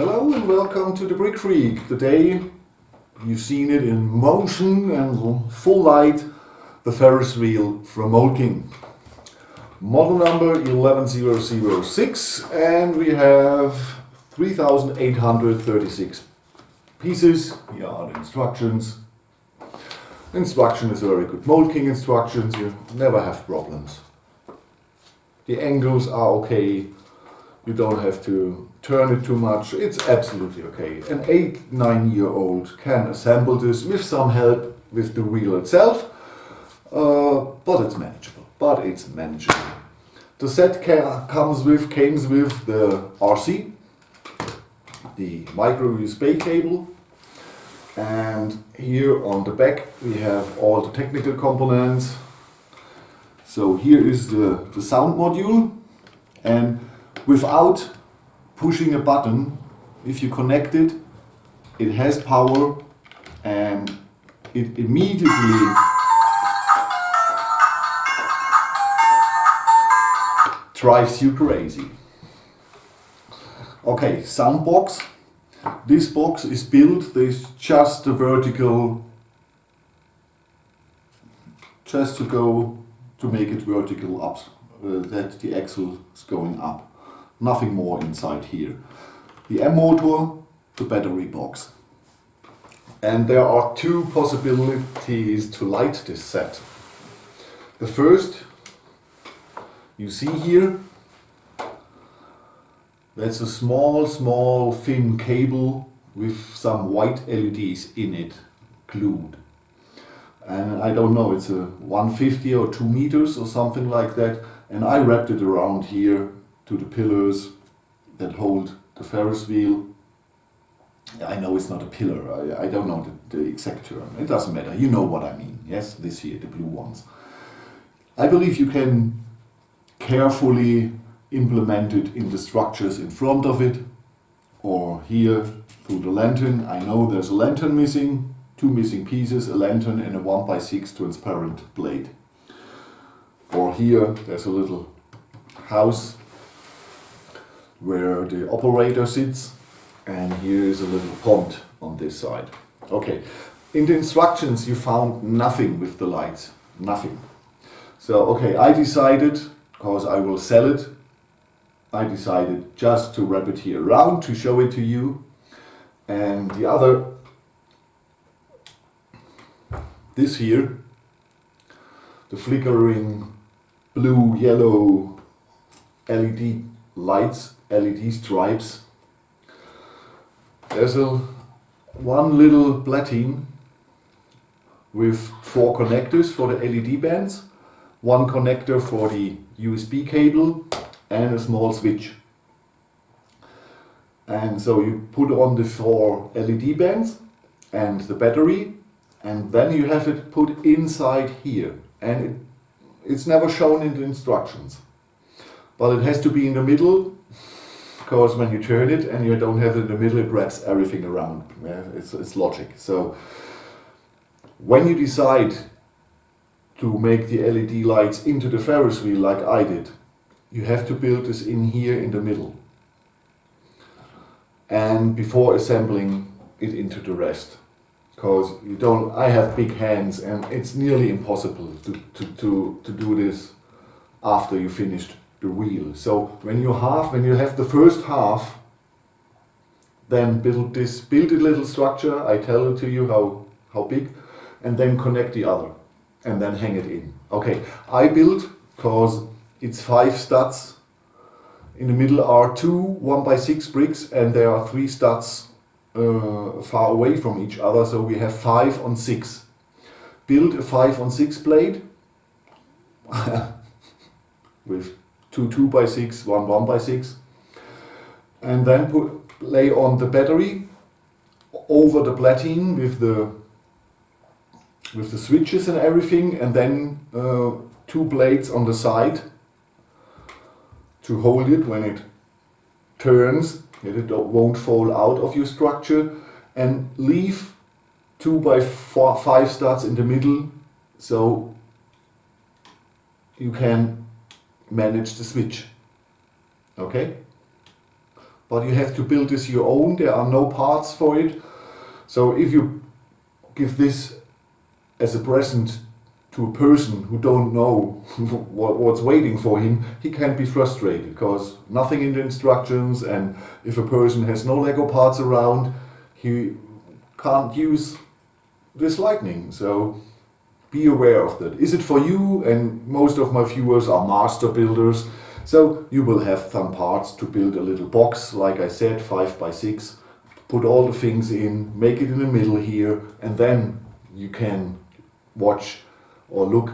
Hello and welcome to the Brick Freak. Today you've seen it in motion and full light, the Ferris wheel from Mould King. Model number 11006, and we have 3,836 pieces. Here are the instructions. Instruction is a very good Mould King instructions, you never have problems. The angles are okay, you don't have to turn it too much, it's absolutely okay. An 8-9-year-old can assemble this with some help with the wheel itself, but it's manageable. The set comes with the RC, the micro USB cable, and here on the back we have all the technical components. So here is the sound module, and without pushing a button, if you connect it, it has power and it immediately drives you crazy. Okay, sound box. This box is built, there's just a vertical, just to make it vertical up, that the axle is going up. Nothing more inside here. The M motor, the battery box. And there are two possibilities to light this set. The first, you see here, that's a small thin cable with some white LEDs in it glued. And I don't know, it's a 150 or 2 meters or something like that. And I wrapped it around here to the pillars that hold the Ferris wheel. I know it's not a pillar, I don't know the exact term, it doesn't matter, you know what I mean, yes, this here, the blue ones. I believe you can carefully implement it in the structures in front of it, or here through the lantern. I know there's a lantern missing, 2 missing pieces, a lantern and a 1x6 transparent blade. Or here there's a little house where the operator sits, and here is a little pond on this side. Okay, in the instructions you found nothing with the lights, nothing. So okay, I decided, because I will sell it, I decided just to wrap it here around to show it to you. And the other, this here, the flickering blue, yellow LED lights, LED stripes. There's one little platine with 4 connectors for the LED bands, 1 connector for the USB cable, and a small switch. And so you put on the 4 LED bands and the battery, and then you have it put inside here. And it's never shown in the instructions. But it has to be in the middle, because when you turn it and you don't have it in the middle, it wraps everything around. Yeah, it's logic. So when you decide to make the LED lights into the Ferris wheel like I did, you have to build this in here in the middle. And before assembling it into the rest. Because I have big hands and it's nearly impossible to do this after you finished the wheel. So when you have the first half, then build a little structure, I tell it to you how big, and then connect the other, and then hang it in. Okay, I built, because it's 5 studs, in the middle are 2 1x6 bricks, and there are 3 studs far away from each other, so we have 5 on 6. Build a 5 on 6 blade with 2 2x6, 1 1x6, and then lay on the battery over the platine with the switches and everything, and then 2 blades on the side to hold it when it turns, that it won't fall out of your structure, and leave 2x5 studs in the middle so you can manage the switch. Okay? but you have to build this your own. There are no parts for it. So if you give this as a present to a person who don't know what's waiting for him, he can be frustrated because nothing in the instructions, and if a person has no Lego parts around, he can't use this lightning. So be aware of that. Is it for you? And most of my viewers are master builders, so you will have some parts to build a little box, like I said, 5 by 6, put all the things in, make it in the middle here, and then you can watch or look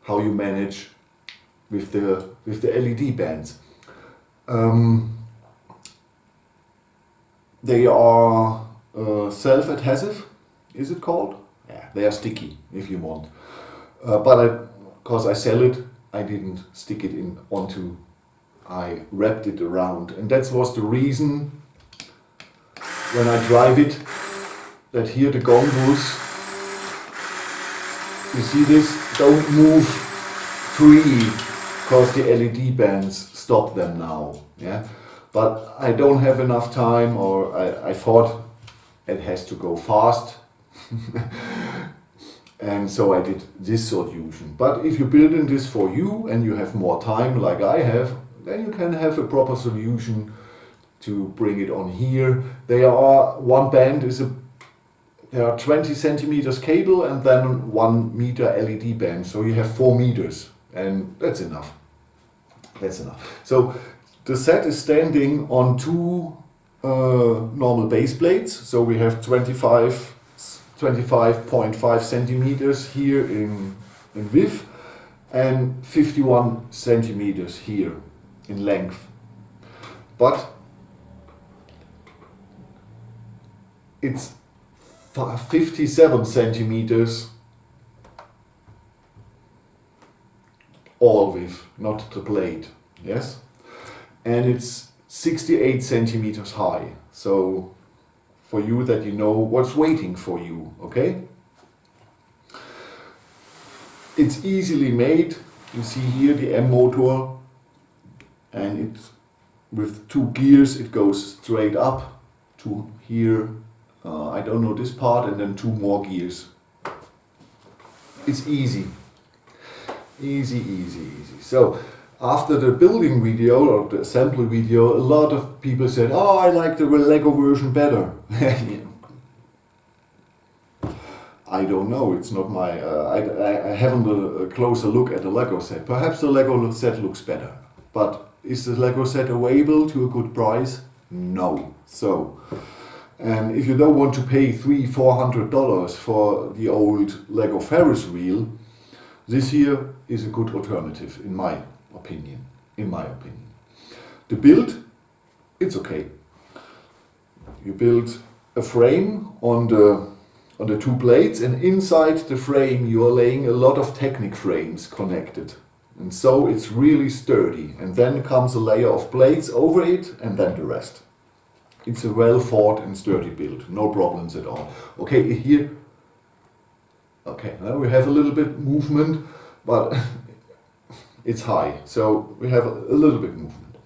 how you manage with the LED bands. They are self-adhesive, is it called? Yeah, they are sticky if you want. But because I sell it, I didn't stick it in onto. I wrapped it around, and that was the reason when I drive it that here the gondolas, you see this, don't move free because the LED bands stop them now. Yeah, but I don't have enough time, or I thought it has to go fast. And so I did this solution. But if you're building this for you and you have more time like I have, then you can have a proper solution to bring it on here. There are 20 centimeters cable and then 1 meter LED band. So you have 4 meters, and that's enough. That's enough. So the set is standing on 2 normal base plates. So we have 25.5 centimeters here in width and 51 centimeters here in length. But it's 57 centimeters all width, not the plate, yes? And it's 68 centimeters high. So for you that you know what's waiting for you, okay? It's easily made. You see here the M motor, and it's with 2 gears, it goes straight up to here. I don't know this part, and then 2 more gears. It's easy. Easy, easy, easy. So after the building video or the assembly video, a lot of people said, oh, I like the Lego version better. I don't know, it's not my, I haven't a closer look at the Lego set. Perhaps the Lego set looks better, but is the Lego set available to a good price? No. So, and if you don't want to pay $300-400 for the old Lego Ferris wheel, this here is a good alternative in my opinion. The build, it's okay. You build a frame on the 2 plates, and inside the frame you are laying a lot of Technic frames connected. And so it's really sturdy. And then comes a layer of plates over it, and then the rest. It's a well thought and sturdy build, no problems at all. Okay, here, okay, now we have a little bit movement, but it's high, so we have a little bit movement.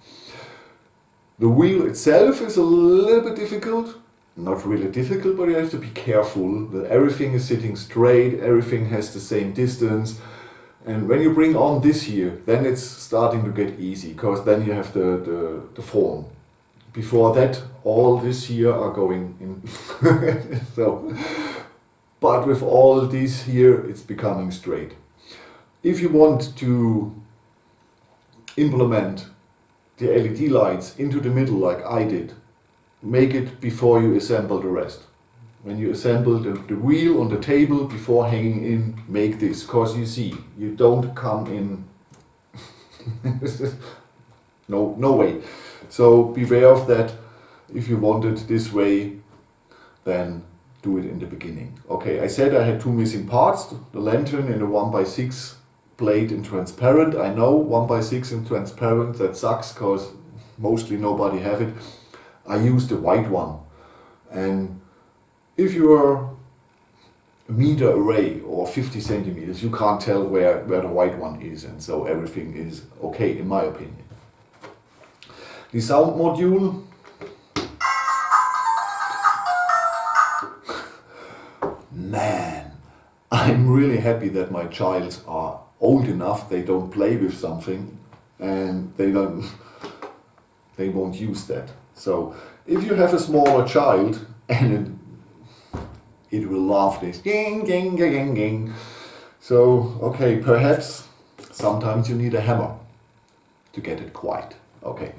The wheel itself is a little bit difficult. Not really difficult, but you have to be careful that everything is sitting straight, everything has the same distance. And when you bring on this here, then it's starting to get easy, because then you have the form. Before that, all this here are going in. So, but with all these here, it's becoming straight. If you want to implement the LED lights into the middle like I did, make it before you assemble the rest. When you assemble the wheel on the table before hanging in, make this, because you see, you don't come in. No way. So beware of that. If you want it this way, then do it in the beginning. Okay, I said I had 2 missing parts, the lantern and a 1x6 plate in transparent. I know 1x6 in transparent, that sucks because mostly nobody have it. I used the white one, and if you are a meter away or 50 centimeters, you can't tell where the white one is, and so everything is okay in my opinion. The sound module, I'm really happy that my child are old enough, they don't play with something and they won't use that. So if you have a smaller child and it will laugh this ging, ging, ging, ging, ging. So, okay, perhaps sometimes you need a hammer to get it quiet. Okay.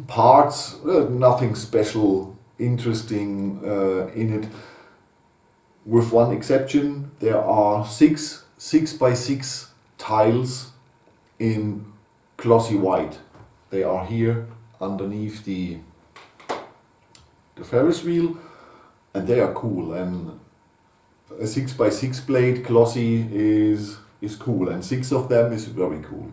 Parts, nothing special, interesting in it. With one exception, there are 6 by 6 tiles in glossy white. They are here underneath the Ferris wheel, and they are cool. And a 6 by 6 blade glossy is cool, and 6 of them is very cool.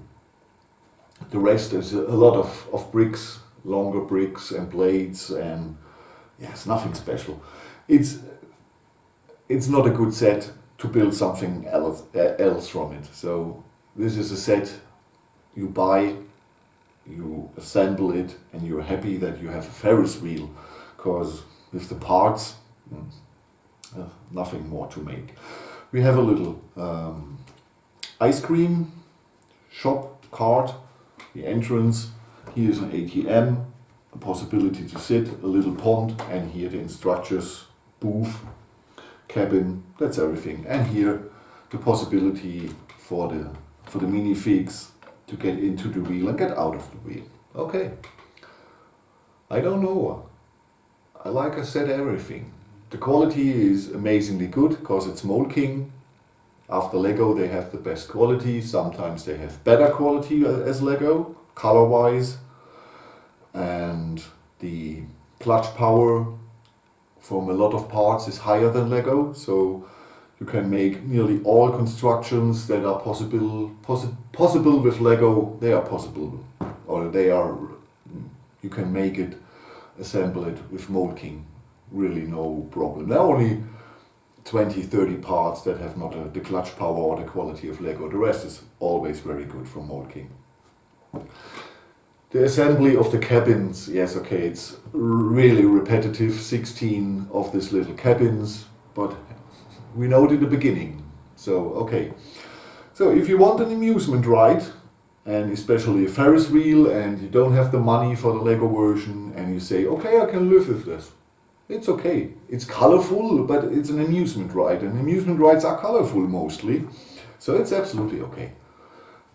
The rest is a lot of bricks, longer bricks and blades, and yes, nothing special. It's not a good set to build something else from it. So this is a set you buy, you assemble it, and you're happy that you have a Ferris wheel, because with the parts, nothing more to make. We have a little ice cream shop cart, the entrance. Here is an ATM, a possibility to sit, a little pond, and here the instructors booth, cabin, that's everything. And here the possibility for the minifigs to get into the wheel and get out of the wheel. Okay. I don't know. Like I said, everything. The quality is amazingly good because it's Mould King. After Lego they have the best quality. Sometimes they have better quality as Lego, color-wise. And the clutch power from a lot of parts is higher than Lego. So you can make nearly all constructions that are possible with Lego. They are possible. Or they are, you can make it, assemble it with Mould King. Really no problem. There are only 20-30 parts that have not the clutch power or the quality of Lego. The rest is always very good from Mould King. The assembly of the cabins, yes, okay, it's really repetitive, 16 of these little cabins, but we know it in the beginning. So, okay. So if you want an amusement ride, and especially a Ferris wheel, and you don't have the money for the Lego version, and you say, okay, I can live with this. It's okay. It's colorful, but it's an amusement ride, and amusement rides are colorful mostly. So it's absolutely okay.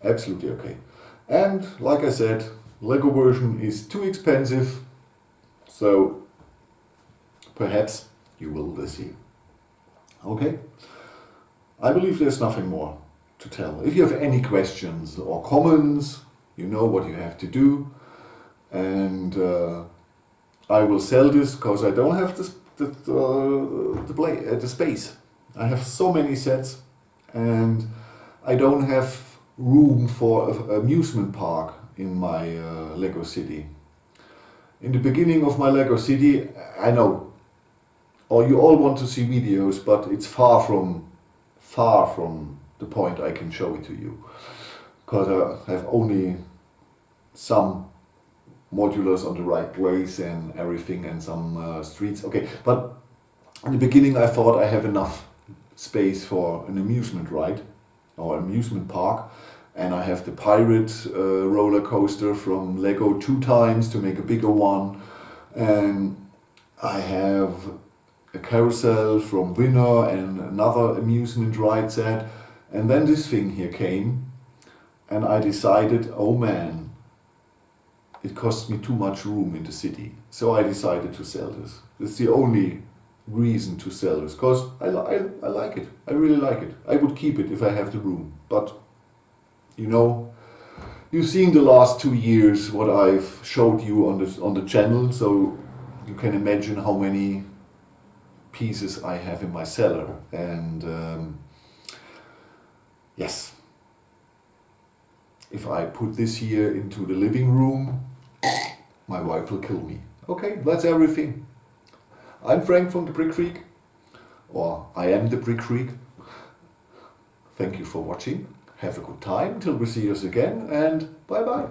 Absolutely okay. And like I said, Lego version is too expensive, so perhaps you will this year. Okay? I believe there's nothing more to tell. If you have any questions or comments, you know what you have to do. And I will sell this because I don't have the space. I have so many sets and I don't have room for an amusement park in my Lego city. In the beginning of my Lego city, I know, or you all want to see videos, but it's far from the point I can show it to you, because I have only some modulars on the right ways and everything, and some streets. Okay, but in the beginning I thought I have enough space for an amusement ride or amusement park, and I have the pirate roller coaster from Lego 2 times to make a bigger one, and I have a carousel from Winner and another amusement ride set. And then this thing here came, and I decided, oh man, it costs me too much room in the city. So I decided to sell this. It's the only reason to sell this, because I like it. I really like it. I would keep it if I have the room. But, you know, you've seen the last 2 years what I've showed you on the channel, so you can imagine how many pieces I have in my cellar. And yes, if I put this here into the living room, my wife will kill me. Okay, that's everything. I'm Frank from the Brick Freak, or I am the Brick Freak. Thank you for watching. Have a good time till we see us again, and bye bye.